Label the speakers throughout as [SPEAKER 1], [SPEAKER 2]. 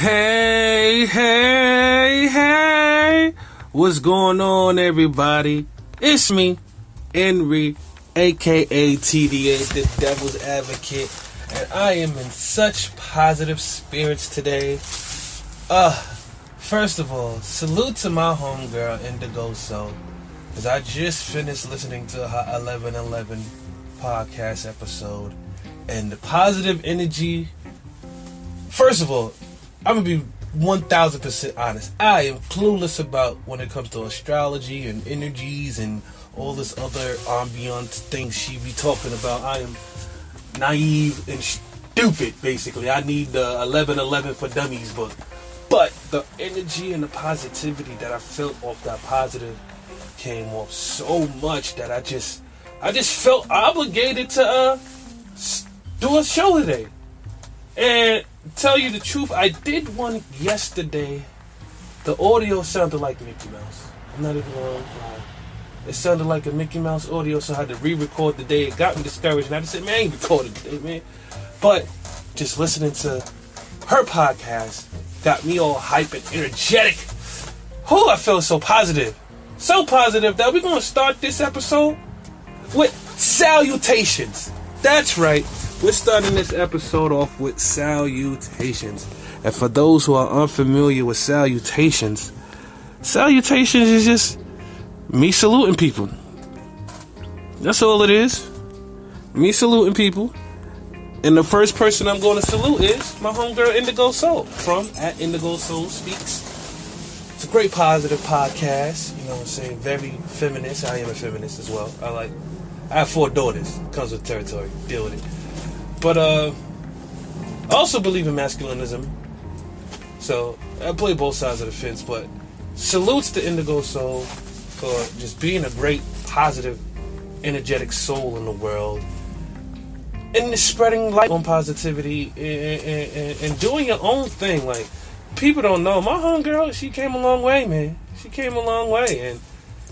[SPEAKER 1] Hey, hey, hey, what's going on, everybody? It's me, w-ENRI, aka TDA, the Devil's Advocate, and I am in such positive spirits today. First of all, salute to my homegirl, Indigeaux Sol, because I just finished listening to her 11/11 podcast episode, and the positive energy. First of all, I'm going to be 1,000% honest. I am clueless about when it comes to astrology and energies and all this other ambient things she be talking about. I am naive and stupid, basically. I need the 11/11 for dummies book. But the energy and the positivity that I felt off that positive came off so much that I just felt obligated to do a show today. And tell you the truth, I did one yesterday. The audio sounded like Mickey Mouse. I'm not even gonna lie. It sounded like a Mickey Mouse audio, so I had to re-record the day. It got me discouraged, and I just said, man, I ain't recorded today, man. But just listening to her podcast got me all hype and energetic. Oh, I feel so positive. So positive that we're gonna start this episode with salutations. That's right. We're starting this episode off with salutations. And for those who are unfamiliar with salutations is just me saluting people. That's all it is. Me saluting people. And the first person I'm going to salute is my homegirl Indigeaux Sol from at Indigeaux Sol Speaks. It's a great positive podcast. You know what I'm saying? Very feminist. I am a feminist as well. I have 4 daughters. Comes with territory. Deal with it. But I also believe in masculinism. So I play both sides of the fence. But salutes to Indigeaux Sol for just being a great, positive, energetic soul in the world. And spreading light on positivity and doing your own thing. Like, people don't know. My homegirl, she came a long way, man. She came a long way. And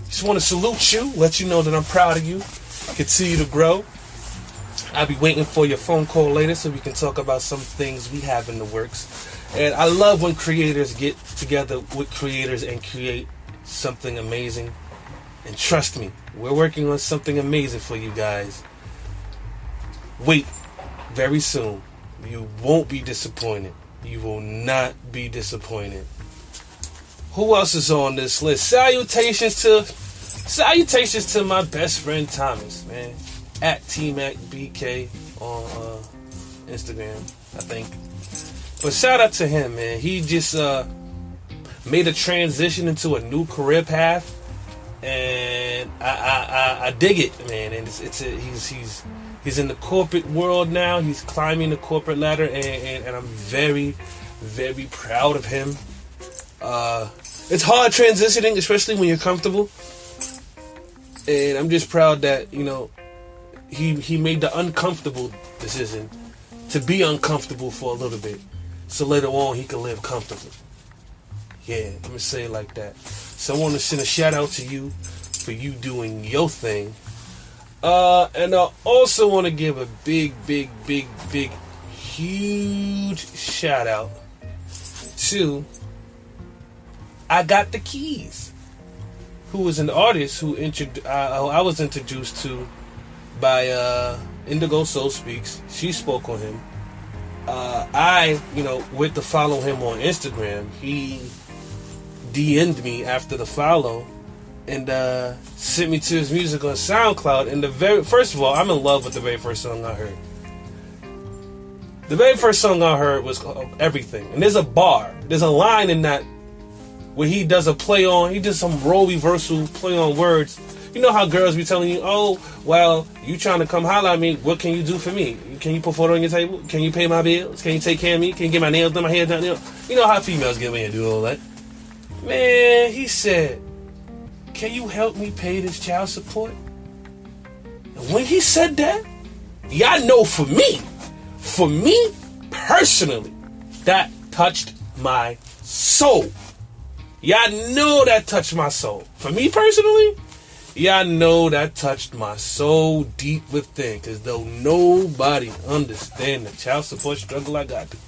[SPEAKER 1] just want to salute you. Let you know that I'm proud of you. Continue to grow. I'll be waiting for your phone call later so we can talk about some things we have in the works. And I love when creators get together with creators and create something amazing. And trust me, we're working on something amazing for you guys. Wait, very soon. You won't be disappointed. You will not be disappointed. Who else is on this list? Salutations to my best friend Thomas, man. At TMacBK on Instagram, I think. But shout out to him, man. He just made a transition into a new career path, and I dig it, man. And he's in the corporate world now. He's climbing the corporate ladder, and I'm very, very proud of him. It's hard transitioning, especially when you're comfortable. And I'm just proud that, you know, he made the uncomfortable decision to be uncomfortable for a little bit, so later on he can live comfortably. Yeah, I'm gonna say it like that. So I want to send a shout out to you for you doing your thing. And I also want to give a big, huge shout out to I Got the Keys, who is an artist who I was introduced to by Indigeaux Sol Speaks. She spoke on him. Went to follow him on Instagram. He DM'd me after the follow and sent me to his music on SoundCloud. And first of all, I'm in love with the very first song I heard. The very first song I heard was called Everything. And there's a line in that where he does a play on, he does some role reversal play on words. You know how girls be telling you, oh, well, you trying to come holler at me, what can you do for me? Can you put food on your table? Can you pay my bills? Can you take care of me? Can you get my nails done, my hair done? You know how females get me and do all that. Man, he said, can you help me pay this child support? And when he said that, y'all know for me personally, that touched my soul. Y'all know that touched my soul. For me personally, y'all know that touched my soul deep within. Because though nobody understand the child support struggle I got to.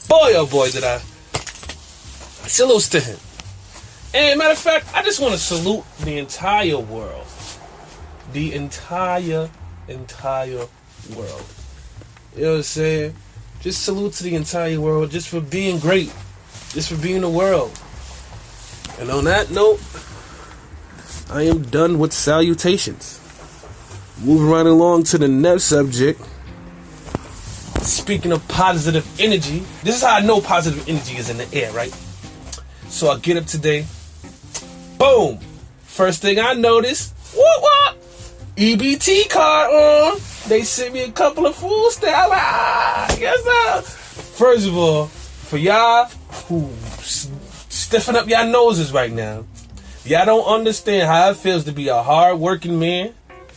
[SPEAKER 1] Boy, oh boy, did I Salutes to him. And matter of fact, I just want to salute the entire world. The entire world. You know what I'm saying? Just salute to the entire world just for being great. Just for being the world. And on that note, I am done with salutations. Moving right along to the next subject. Speaking of positive energy, this is how I know positive energy is in the air, right? So I get up today. Boom! First thing I notice, what? EBT card on. They sent me a couple of food stamps. Yes, sir. First of all, for y'all who stiffen up y'all noses right now, y'all don't understand how it feels to be a hard-working man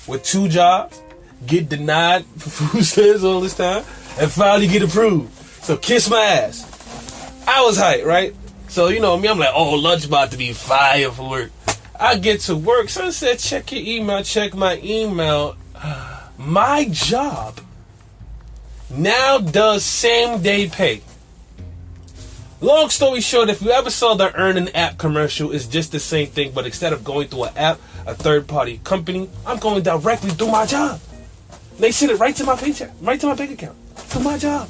[SPEAKER 1] with 2 jobs, get denied for food stamps all this time, and finally get approved. So kiss my ass. I was hyped, right? So you know me, I'm like, oh, lunch about to be fire for work. I get to work. Someone said, check your email. Check my email. My job now does same day pay. Long story short, if you ever saw the Earn an App commercial, it's just the same thing, but instead of going through an app, a third-party company, I'm going directly through my job. They send it right to my paycheck, right to my bank account, to my job.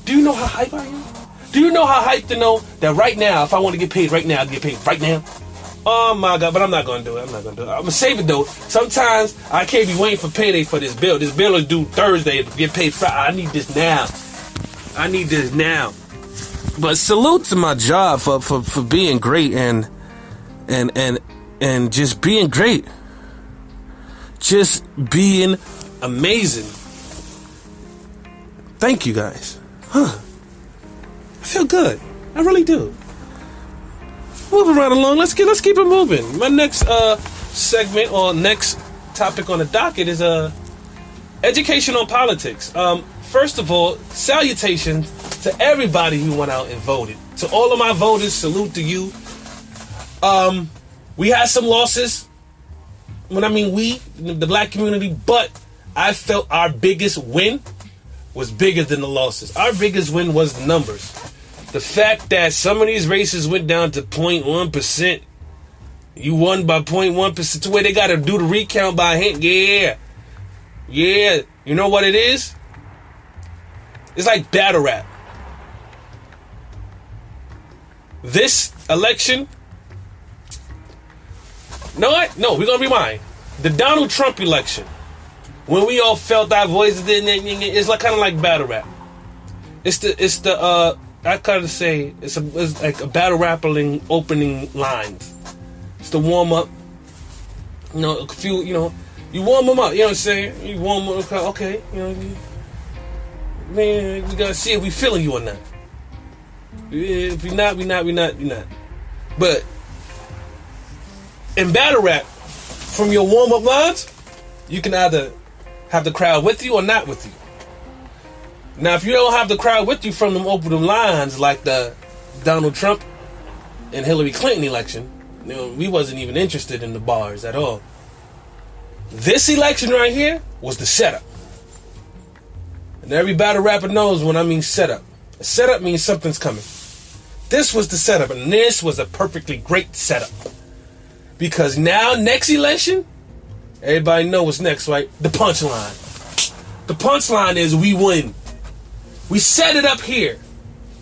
[SPEAKER 1] Do you know how hype I am? Do you know how hyped to know that right now, if I want to get paid right now, I can get paid right now? Oh my God, but I'm not going to do it. I'm going to save it though. Sometimes I can't be waiting for payday for this bill. This bill is due Thursday to get paid Friday. I need this now. But salute to my job for being great and just being great. Just being amazing. Thank you guys. I feel good. I really do. Moving right along. Let's keep it moving. My next segment or next topic on the docket is education on politics. First of all, salutations to everybody who went out and voted. To all of my voters, salute to you. We had some losses. When I mean we, the black community, but I felt our biggest win was bigger than the losses. Our biggest win was the numbers. The fact that some of these races went down to 0.1%. You won by 0.1% to where they got to do the recount by hand. Yeah. You know what it is? It's like battle rap. This election... No, we're going to rewind. The Donald Trump election. When we all felt our voices, it's like kind of like battle rap. I kind of say it's like a battle rapping opening lines. It's the warm up. You know, you warm them up. You know what I'm saying? You warm them up. Okay, man, we gotta see if we feeling you or not. If we not. But in battle rap, from your warm up lines, you can either have the crowd with you or not with you. Now, if you don't have the crowd with you from them opening lines like the Donald Trump and Hillary Clinton election, we wasn't even interested in the bars at all. This election right here was the setup. And every battle rapper knows when I mean setup. A setup means something's coming. This was the setup, and this was a perfectly great setup. Because now, next election, everybody know what's next, right? The punchline. The punchline is we win. We set it up here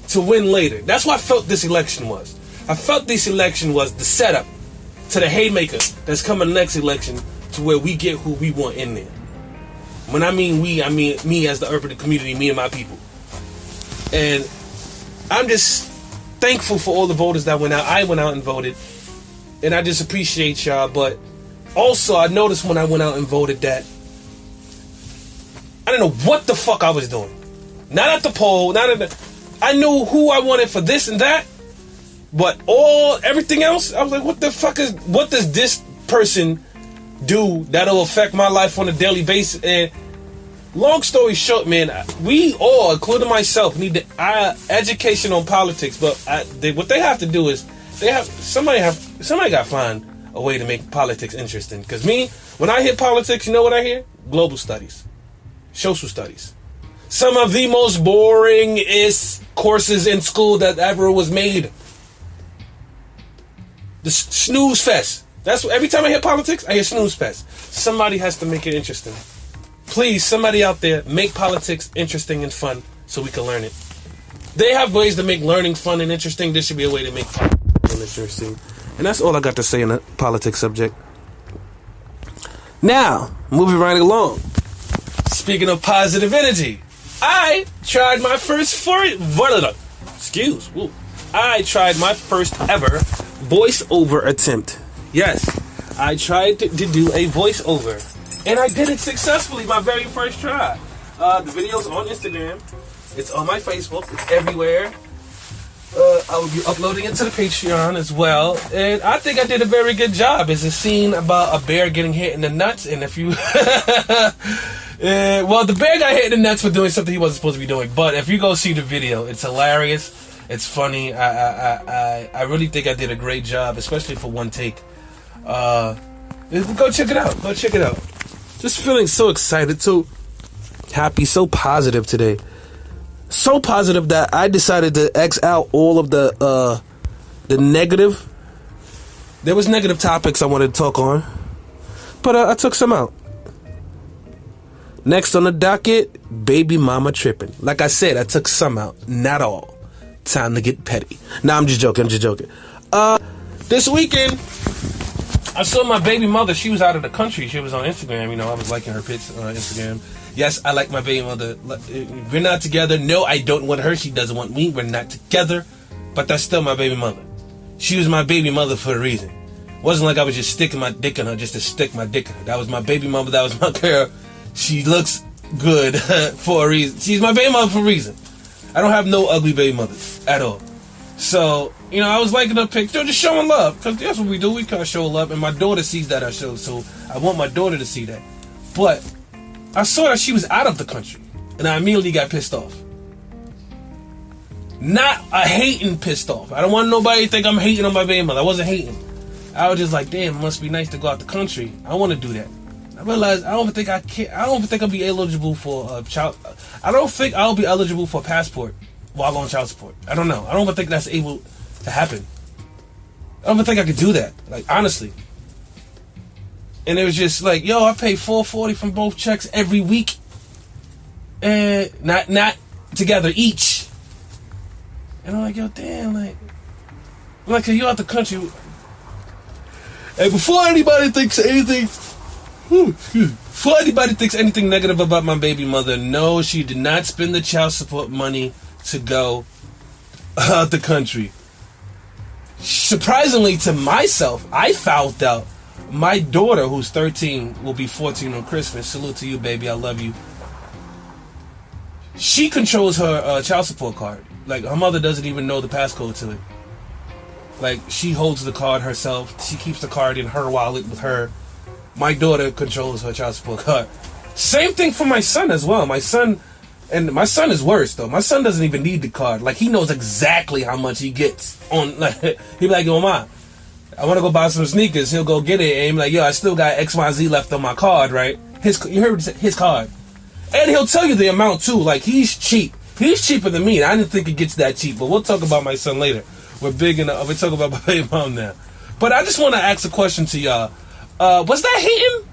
[SPEAKER 1] to win later. That's what I felt this election was. I felt this election was the setup to the haymaker that's coming next election to where we get who we want in there. When I mean we, I mean me as the urban community, me and my people. And I'm just thankful for all the voters that went out. I went out and voted. And I just appreciate y'all. But also I noticed when I went out and voted that I didn't know what the fuck I was doing. Not at the poll, I knew who I wanted for this and that, but everything else, I was like, what does this person do that'll affect my life on a daily basis? And long story short, man, we all, including myself, need education on politics. But what they have to do is somebody got to find a way to make politics interesting. Because me, when I hear politics, you know what I hear? Global studies, social studies. Some of the most boringest courses in school that ever was made. The snooze fest. That's what, every time I hear politics, I hear snooze fest. Somebody has to make it interesting. Please, somebody out there, make politics interesting and fun so we can learn it. They have ways to make learning fun and interesting. This should be a way to make politics interesting. And that's all I got to say in the politics subject. Now, moving right along. Speaking of positive energy, I tried my first I tried my first ever voiceover attempt. Yes, I tried to do a voiceover, and I did it successfully my very first try. The video's on Instagram. It's on my Facebook. It's everywhere. I will be uploading it to the Patreon as well. And I think I did a very good job. It's a scene about a bear getting hit in the nuts. And if you... well, the bear got hit in the nuts for doing something he wasn't supposed to be doing. But if you go see the video, it's hilarious. It's funny. I really think I did a great job, especially for one take. Go check it out. Go check it out. Just feeling so excited, so happy, so positive today. So positive that I decided to X out all of the negative. There was negative topics I wanted to talk on, but I took some out. Next on the docket, baby mama tripping. Like I said, I took some out, not all. Time to get petty. Nah, I'm just joking. This weekend, I saw my baby mother. She was out of the country. She was on Instagram. You know, I was liking her pics on Instagram. Yes, I like my baby mother. We're not together. No, I don't want her. She doesn't want me. We're not together. But that's still my baby mother. She was my baby mother for a reason. It wasn't like I was just sticking my dick in her just to stick my dick in her. That was my baby mother. That was my girl. She looks good for a reason. She's my baby mother for a reason. I don't have no ugly baby mothers at all. So, you know, I was liking her picture, just showing love. Because that's what we do. We can't show love. And my daughter sees that I show. So I want my daughter to see that. But I saw that she was out of the country, and I immediately got pissed off. Not a hating pissed off. I don't want nobody to think I'm hating on my baby mother. I wasn't hating. I was just like, damn, it must be nice to go out the country. I want to do that. I realized I don't think I can. I don't think I'll be eligible for child. I don't think I'll be eligible for a passport while on child support. I don't know. I don't even think that's able to happen. I don't even think I could do that. Like, honestly. And it was just like, yo, I pay $440 from both checks every week, and not together each. And I'm like, yo, damn, like, you out the country. And before anybody thinks anything negative about my baby mother, no, she did not spend the child support money to go out the country. Surprisingly to myself, I found out my daughter, who's 13, will be 14 on Christmas. Salute to you, baby. I love you. She controls her child support card. Like, her mother doesn't even know the passcode to it. Like, she holds the card herself. She keeps the card in her wallet with her. My daughter controls her child support card. Same thing for my son as well. My son is worse, though. My son doesn't even need the card. Like, he knows exactly how much he gets on. Like, he'll be like, yo, Mom, I want to go buy some sneakers. He'll go get it, and he'll be like, yo, I still got XYZ left on my card, right? You heard his card. And he'll tell you the amount, too. Like, he's cheap. He's cheaper than me, and I didn't think it gets that cheap, but we'll talk about my son later. We're talking about my baby mom now. But I just want to ask a question to y'all. Was that hating?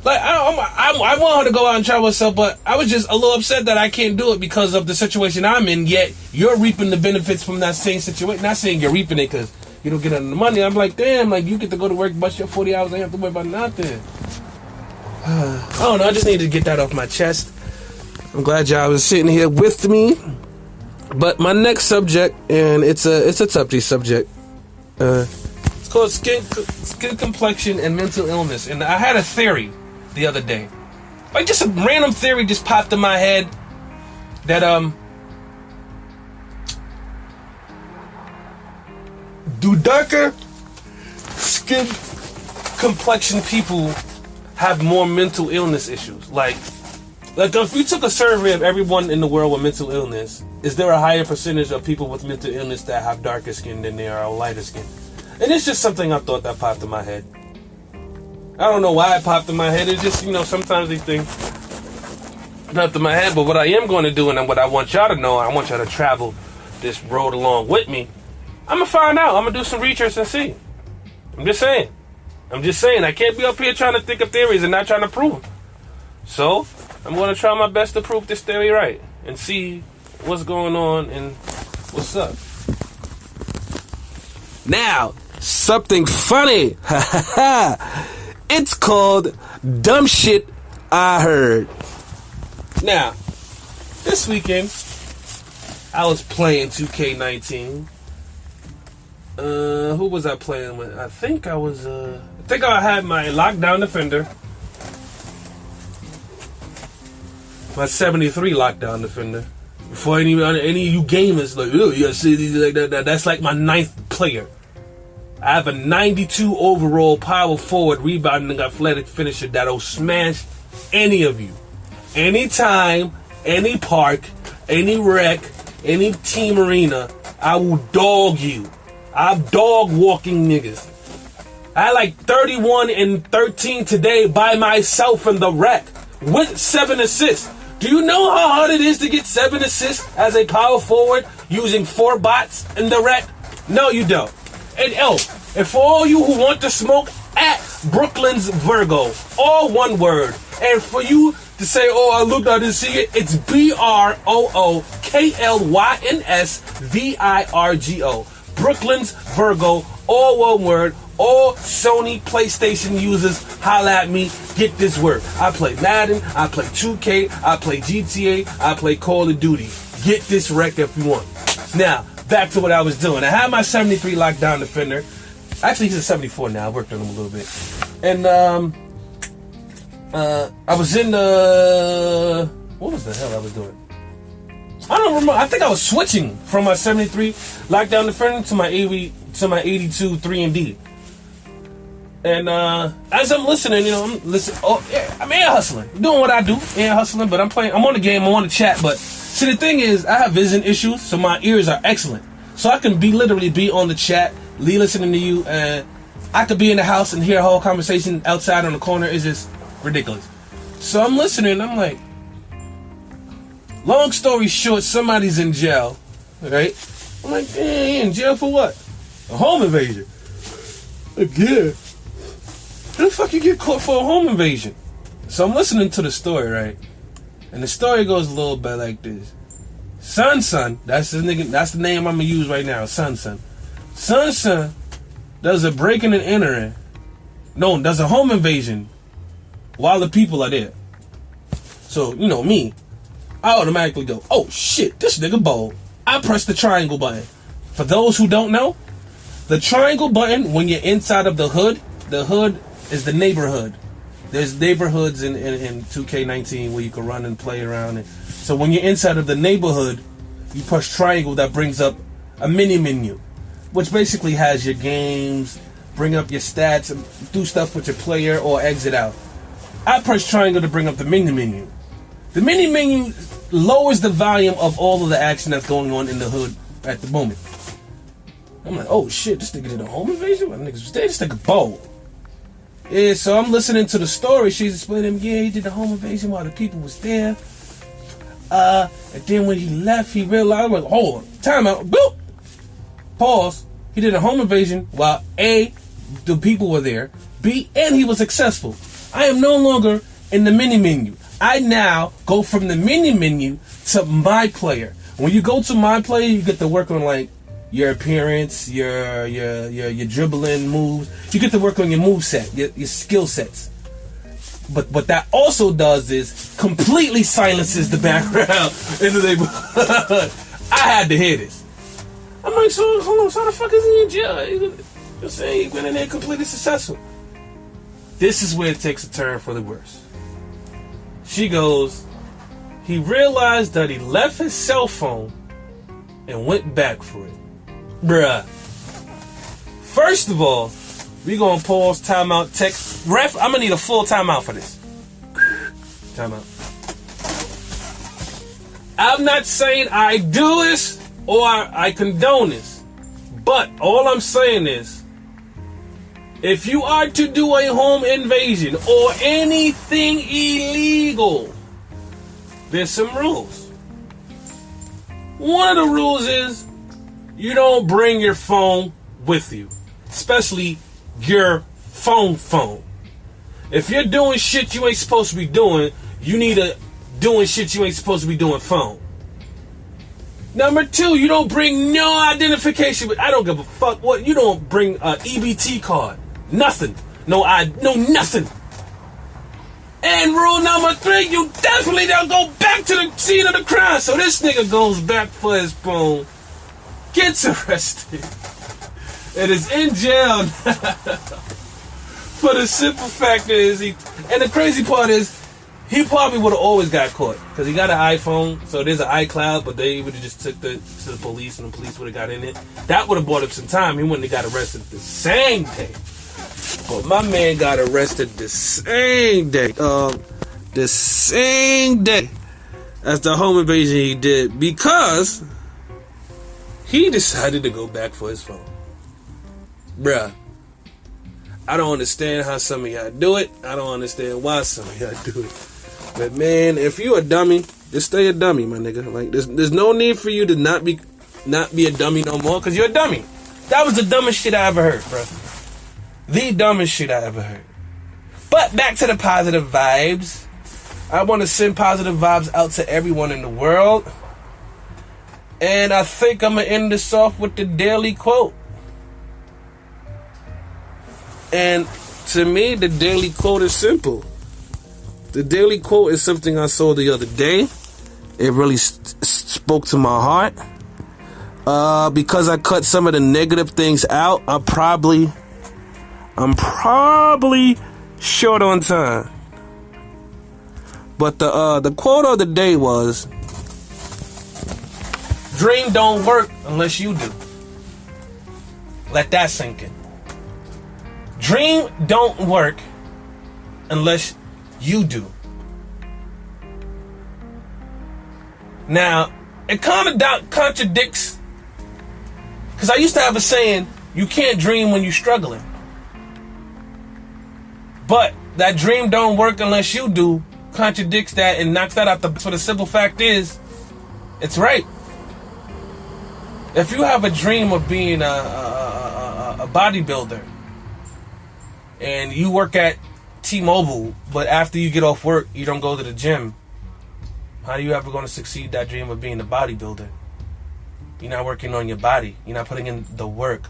[SPEAKER 1] Like, I want her to go out and try herself, but I was just a little upset that I can't do it because of the situation I'm in, yet you're reaping the benefits from that same situation. Not saying you're reaping it because you don't get any money. I'm like, damn, like, you get to go to work, bust your 40 hours, I have to worry about nothing. I don't know, I just need to get that off my chest. I'm glad y'all was sitting here with me. But my next subject, and it's a touchy subject, it's called skin complexion and mental illness. And I had a theory the other day. Like, just a random theory just popped in my head that do darker skin complexion people have more mental illness issues? Like if you took a survey of everyone in the world with mental illness, is there a higher percentage of people with mental illness that have darker skin than they are lighter skin? And it's just something I thought that popped in my head. I don't know why it popped in my head. It's just, sometimes these things popped in my head. But what I am going to do, and what I want y'all to know, I want y'all to travel this road along with me, I'm gonna find out. I'm gonna do some research and see. I'm just saying. I can't be up here trying to think of theories and not trying to prove them. So, I'm gonna try my best to prove this theory right and see what's going on and what's up. Now, something funny. It's called Dumb Shit I Heard. Now, this weekend, I was playing 2K19. Who was I playing with? I think I had my Lockdown Defender. My 73 Lockdown Defender. Before any of you gamers, like, oh, you see, like that's like my 9th player. I have a 92 overall power forward rebounding athletic finisher that'll smash any of you. Anytime, any park, any rec, any team arena, I will dog you. I'm dog walking niggas. I had like 31 and 13 today by myself in the rec with 7 assists. Do you know how hard it is to get 7 assists as a power forward using 4 bots in the rec? No, you don't. And and for all you who want to smoke, at Brooklyn's Virgo, all one word. And for you to say, oh, I looked, I didn't see it, it's BROOKLYNSVIRGO. Brooklyn's Virgo, all one word. All Sony PlayStation users, holla at me, get this work. I play Madden, I play 2K, I play GTA, I play Call of Duty. Get this wreck if you want. Now, back to what I was doing. I had my 73 Lockdown Defender. Actually, he's a 74 now. I worked on him a little bit. And I was in the... What was the hell I was doing? I don't remember. I think I was switching from my 73 Lockdown Defender to my 82 3&D. And as I'm listening, I'm listening. Oh, yeah, I'm air hustling, doing what I do, air hustling. But I'm playing. I'm on the game. I'm on the chat. But see, the thing is, I have vision issues, so my ears are excellent. So I can literally be on the chat, listening to you, and I could be in the house and hear a whole conversation outside on the corner. It's just ridiculous. So I'm listening. I'm like, long story short, somebody's in jail, right? I'm like, in jail for what? A home invasion. Again. How the fuck you get caught for a home invasion? So I'm listening to the story, right? And the story goes a little bit like this. Son, that's the nigga, that's the name I'm gonna use right now, Son. Son does a breaking and entering. No, does a home invasion while the people are there. So, me, I automatically go, oh shit, this nigga bold. I press the triangle button. For those who don't know, the triangle button, when you're inside of the hood is the neighborhood. There's neighborhoods in 2K19 where you can run and play around. So when you're inside of the neighborhood, you push triangle, that brings up a mini menu, which basically has your games, bring up your stats, and do stuff with your player or exit out. I press triangle to bring up the mini menu. The mini menu lowers the volume of all of the action that's going on in the hood at the moment. I'm like, oh shit, this nigga did a home invasion? My niggas was there, this nigga bold. Yeah, so I'm listening to the story. She's explaining, yeah, he did the home invasion while the people was there. And then when he left, he realized, I'm like, hold on, time out, boop, pause. He did a home invasion while A, the people were there, B, and he was successful. I am no longer in the mini menu. I now go from the mini menu to my player. When you go to my player, you get to work on like your appearance, your dribbling moves. You get to work on your move set, your skill sets. But what that also does is completely silences the background in the neighborhood. I had to hear this. I'm like, so hold on, so how the fuck is he in jail? You're saying he went in there completely successful. This is where it takes a turn for the worse. She goes, he realized that he left his cell phone and went back for it. Bruh. First of all, we gonna pause, timeout, text. Ref, I'm gonna need a full timeout for this. Timeout. I'm not saying I do this or I condone this. But all I'm saying is, if you are to do a home invasion or anything illegal, there's some rules. One of the rules is you don't bring your phone with you, especially your phone. If you're doing shit you ain't supposed to be doing, you need to doing shit you ain't supposed to be doing phone. Number 2, you don't bring no identification. I don't give a fuck what. You don't bring a EBT card. Nothing. No nothing. And rule number 3, you definitely don't go back to the scene of the crime. So this nigga goes back for his phone, gets arrested, and is in jail. For the simple fact is, and the crazy part is, he probably would have always got caught because he got an iPhone, so there's an iCloud, but they would have just took it to the police, and the police would have got in it. That would have bought him some time. He wouldn't have got arrested the same day. But my man got arrested the same day. The same day as the home invasion he did, because he decided to go back for his phone. Bruh. I don't understand how some of y'all do it. I don't understand why some of y'all do it. But man, if you a dummy, just stay a dummy, my nigga. Like there's no need for you to not be a dummy no more, because you're a dummy. That was the dumbest shit I ever heard, bro. The dumbest shit I ever heard. But back to the positive vibes. I want to send positive vibes out to everyone in the world. And I think I'm going to end this off with the daily quote. And to me, the daily quote is simple. The daily quote is something I saw the other day. It really spoke to my heart. Because I cut some of the negative things out, I'm probably short on time. But the quote of the day was, dream don't work unless you do. Let that sink in. Dream don't work unless you do. Now, it kind of contradicts, because I used to have a saying, you can't dream when you're struggling. But that dream don't work unless you do contradicts that and knocks that out the... So the simple fact is, it's right. If you have a dream of being a bodybuilder, and you work at T-Mobile, but after you get off work, you don't go to the gym, how are you ever going to succeed that dream of being a bodybuilder? You're not working on your body. You're not putting in the work.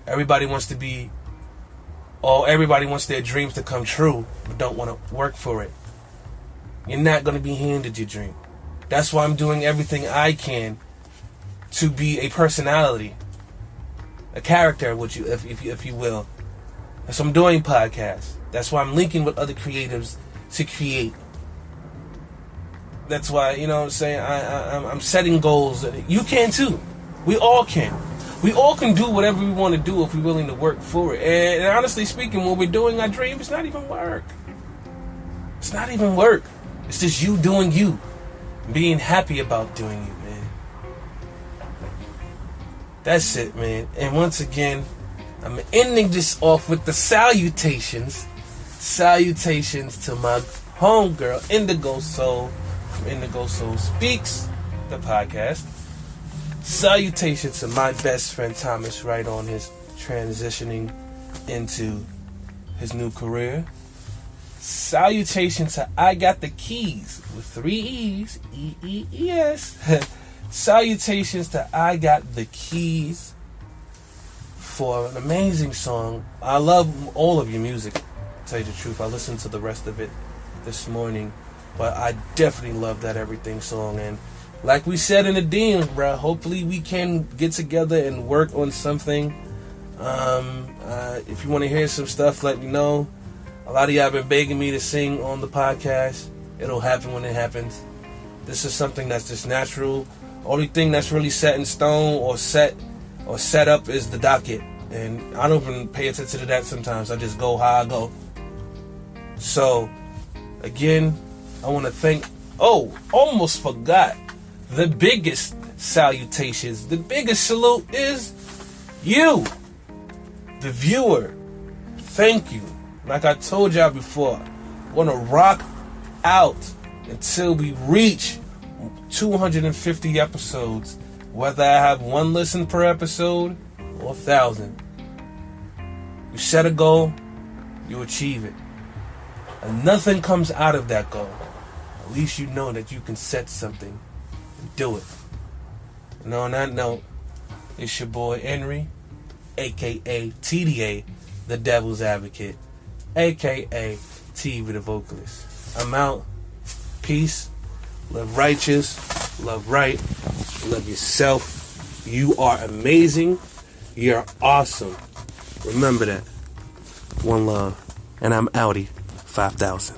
[SPEAKER 1] Everybody wants their dreams to come true, but don't want to work for it. You're not going to be handed your dream. That's why I'm doing everything I can to be a personality, a character, if you will. So I'm doing podcasts. That's why I'm linking with other creatives to create. That's why, you know what I'm saying, I'm setting goals. You can too. We all can. We all can do whatever we want to do if we're willing to work for it. And honestly speaking, when we're doing our dream, it's not even work. It's not even work. It's just you doing you. Being happy about doing you, man. That's it, man. And once again, I'm ending this off with the salutations. Salutations to my homegirl, Indigeaux Sol, from Indigeaux Sol Speaks, the podcast. Salutations to my best friend, Thomas Wright, on his transitioning into his new career. Salutations to I Got the Keys, with 3 E's, E-E-E-S. Salutations to I Got the Keys, for an amazing song. I love all of your music, to tell you the truth. I listened to the rest of it this morning, but I definitely love that Everything song. And like we said in the DM, bro, hopefully we can get together and work on something. If you want to hear some stuff, let me know. A lot of y'all have been begging me to sing on the podcast. It'll happen when it happens. This is something that's just natural. Only thing that's really set in stone or set up is the docket. And I don't even pay attention to that sometimes. I just go how I go. So, again, I want to thank... Oh, almost forgot. The biggest salutations, the biggest salute is you, the viewer. Thank you. Like I told y'all before, I want to rock out until we reach 250 episodes. Whether I have 1 listen per episode or 1,000. You set a goal, you achieve it. And nothing comes out of that goal. At least you know that you can set something and do it. And on that note, it's your boy w-ENRI, aka TDA, the Devil's Advocate, aka TV the Vocalist. I'm out. Peace. Live righteous. Love right. Love yourself. You are amazing. You're awesome. Remember that. One love. And I'm outie 5,000.